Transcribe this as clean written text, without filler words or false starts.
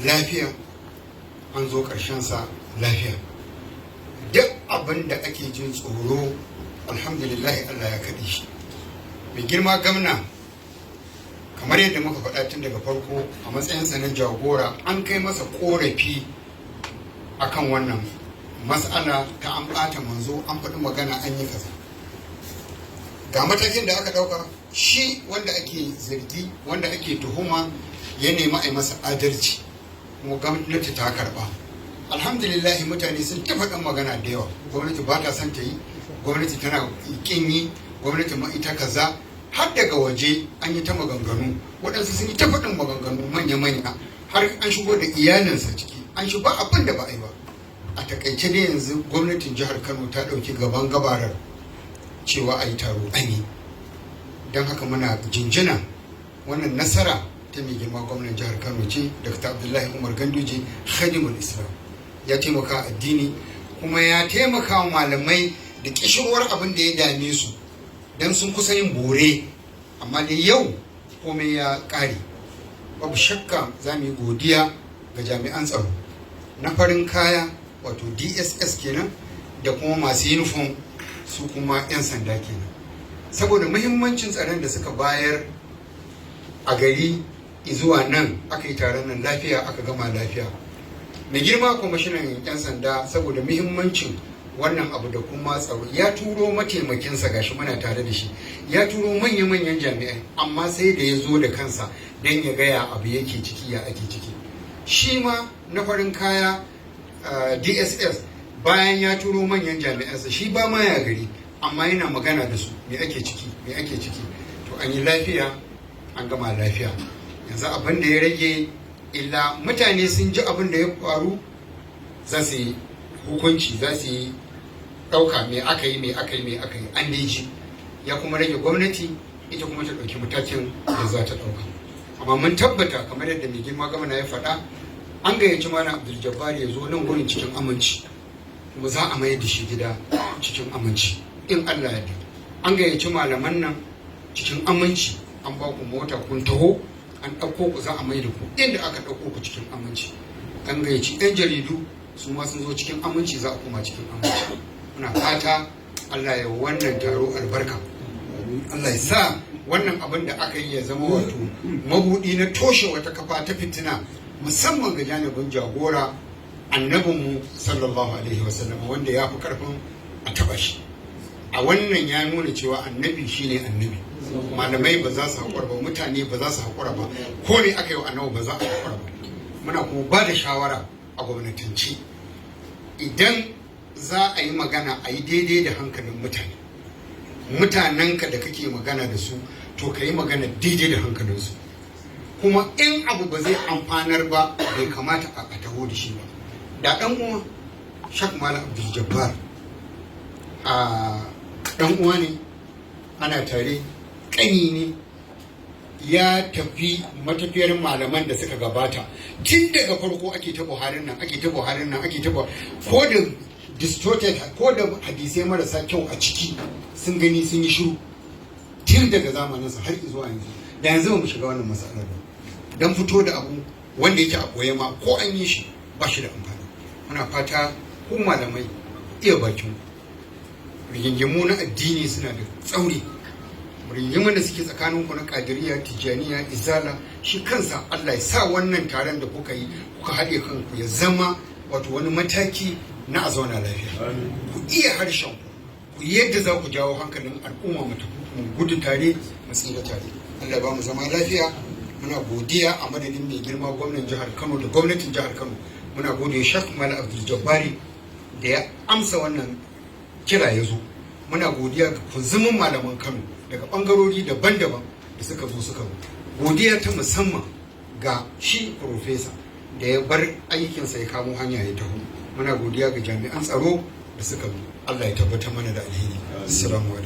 lafiya, an zo sa lafiya. Duk abin da ake jin tsoro alhamdulillah Allah ya kaɗe shi. Mai girma gwamna, kamar yadda muka faɗa tun daga farko, a matsayinsa na jagora an kai masa ƙorafi akan wannan matsala ta an ɓata manzo, an faɗi magana, an yi kaza. Ga matakin da aka ɗauka, shi wanda ake zargi, wanda ake tuhuma, ya nemi a yi masa adalci, kuma gwamnati ta karɓa. Alhamdulillah mutane sun ta faɗin magana da yawa. Gwamnati ba ta son ta yi, gwamnati tana ƙin yi, gwamnati ma ita kaza. Har daga waje an yi ta maganganu, waɗansu sun yi ta faɗin maganganu manya-manya, har an shigo da iyalinsa ciki, an shi ba abin da ba a yi ba. A takaice ne yanzu gwamnatin jihar Kano ta ɗauki gaban gabarar cewa a yi taro an yi. Don haka muna jinjina wannan nasara ta mai girma gwamnan jihar Kano ce, Dr. Abdullahi Umar Ganduje, Khadimul Islam. Ya taimaka addini, kuma ya taimaka wa malamai da kishirwar abin da ya dame su, don sun kusa yin bore, amma dai yau komai ya ƙare. Babu shakka za mu yi godiya ga jami'an tsaro na farin kaya, wato DSS kenan, da kuma masu uniform, su kuma 'yan sanda kenan, saboda muhimmancin tsaron da suka bayar a gari zuwa nan aka yi taron nan lafiya, aka gama lafiya. Mai girma kwamishinan 'yan sanda, saboda muhimmancin wannan abu da kuma tsaro, ya turo mataimakinsa, gashi muna tare da shi, ya turo manya-manyan jami'ai, amma sai da ya zo da kansa don ya gaya abu yake ciki, ya ake ciki. Shi ma na farin kaya DSS, bayan ya turo manyan jami'ansa, shi ba ma ya gari, amma yana magana da su, me ake ciki, me ake ciki. To an yi lafiya, an gama lafiya. Yanzu abin da ya rage illa mutane sun ji abin da ya faru, za su yi hukunci, za su yi ɗauka me aka yi, me aka yi, me aka yi, an dai ji. Ya kuma rage gwamnati ita kuma ta ɗauki matakin da za ta ɗauka. Amma mun tabbata, kamar yadda mai girma gwamna ya faɗa, an gayyaci mana Abdul Jabbar ya zo nan gurin cikin aminci, kuma za a mayar da shi gida cikin aminci in Allah ya yarda. An gayyaci malaman nan cikin aminci, an ba ku mota kun taho, an ɗauko ku, za a mai da ku inda aka ɗauko ku cikin aminci. An gayyaci 'yan jaridu, su ma sun zo cikin aminci, za a koma cikin aminci. Muna fata Allah ya wannan taro albarka, Allah ya sa wannan abin da aka yi ya zama wato mabudi na toshe wata kafa ta fitina, musamman ga janibin jagora annabinmu sallallahu alaihi wasallam, wanda ya fi karfin a taba shi. A wannan ya nuna cewa annabi shine annabi, malamai ba za su haƙura ba, mutane ba za su haƙura ba, ko ne aka yi wa annabi ba za a haƙura ba. Muna kuma ba da shawara a gwamnatance, idan za a yi magana a yi daidai da hankalin mutane. Mutanenka da kake magana da su, to ka yi magana daidai da hankalinsu. Kuma in abu ba zai amfanar ba, bai kamata a taho da shi ba. Da ɗan uwa Shak Malam Abdul Jabbar a ɗan uwa ne, ana tare, ƙani ne, ya tafi matafiyar malaman da suka gabata. Tun daga farko ake ta Buharin nan, ake ta Buharin nan, ake ta ko da distorted, ko da hadisai marasa kyau a ciki sun gani sun yi shiru tun daga zamaninsa har zuwa yanzu. Da yanzu ba mu shiga wannan matsalar ba, don fito da abu wanda yake a koye ma ko an yi shi ba shi da amfani. Muna fata ku malamai iya bakin rigingimu na addini suna da tsauri. Rigingimun da suke tsakaninku na Kadiriya, Tijjaniya, Izala, shi kansa Allah ya sa wannan taron da kuka yi, kuka haɗe kanku, ya zama wato wani mataki na a zauna lafiya. Ku iya harshen ku yadda za ku jawo hankalin al'umma mu gudu tare, mu tsira tare. Allah ba mu zama lafiya. Muna godiya a madadin mai girma gwamnan jihar Kano da gwamnatin jihar Kano. Muna godiya Shak Malam Abdul Jabbari da ya amsa wannan kira ya zo. Muna godiya ga kunzumin malaman Kano daga bangarori daban-daban da suka zo. Godiya ta musamman ga shi profesa da ya bar aikinsa ya kamo hanya ya taho. Muna godiya ga jami'an tsaro da suka zo. Allah ya tabbatar mana da alheri. Assalamu alaikum.